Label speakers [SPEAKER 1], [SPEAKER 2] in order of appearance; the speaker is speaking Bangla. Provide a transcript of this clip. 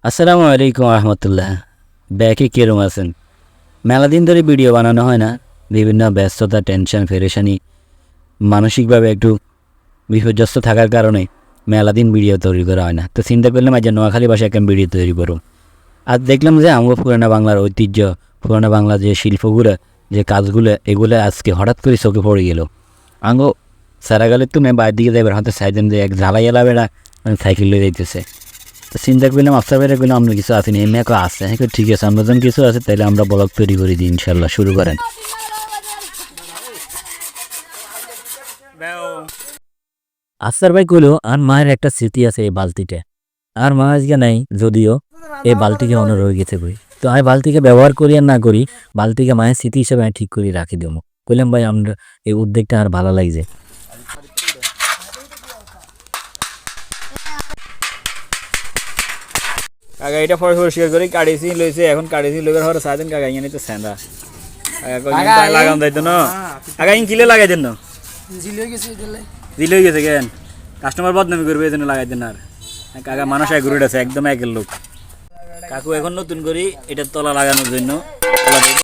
[SPEAKER 1] আসসালামু আলাইকুম রহমতুল্লাহ। ব্যাকে কিরম আছেন? মেলা দিন ধরে ভিডিও বানানো হয় না, বিভিন্ন ব্যস্ততা, টেনশন, পেরেশানি, মানসিকভাবে একটু বিপর্যস্ত থাকার কারণে মেলা দিন ভিডিও তৈরি করা হয় না। তো চিন্তা করলাম আজ নোয়াখালী ভাষায় একটা ভিডিও তৈরি করুন। আর দেখলাম যে আমার পুরানা বাংলার ঐতিহ্য, পুরানা বাংলার যে শিল্পগুলো, যে কাজগুলো, এগুলো আজকে হঠাৎ করে চোখে পড়ে গেল। আঙ্গো সারাগালের তুমি বাইরের দিকে যাইবার হাতে সাইদেন যে এক ঝালাইয়ালা বেড়া সাইকেল লয়ে যাইতেছে। তো চিন্তা করলাম আফসার বেড়া করলাম আমরা কিছু আসেনি, এমনি একটা আসছে। হ্যাঁ ঠিক আছে, আমরা যখন কিছু আছে তাহলে আমরা ব্লগ তৈরি করে দিই, ইনশাল্লাহ শুরু করেন। আফসার ভাই কইলো আর মায়ের একটা স্মৃতি আছে এই বালতিটা, আর মা আজকে নাই, যদিও এই বালতিকে অন্য রয়ে গেছে বই। তো আমি বালতিকে ব্যবহার করি আর না করি, বালতিকে মায়ের স্মৃতি হিসেবে আমি ঠিক করে রাখি দেবো। কইলাম ভাই আমরা এই উদ্যোগটা আর ভালো লাগছে।
[SPEAKER 2] কাকা এটা পরিষ্কার করে কাটিছি লইছে, এখন কাটিছি লইবার হরে সাইদেন কাকা ইয়া নিতে সেন্দা কাকা লাগাম দাইতো না কাকা ইন কিলে লাগাই দেন না জিল হয়ে গেছে কেন কাস্টমার বদনামি করবে এজন্য লাগাই দেন। আর কাকা মানুষ এক ঘুরে আছে একদম একের লোক। কাকু এখন নতুন করি এটা তলা লাগানোর জন্য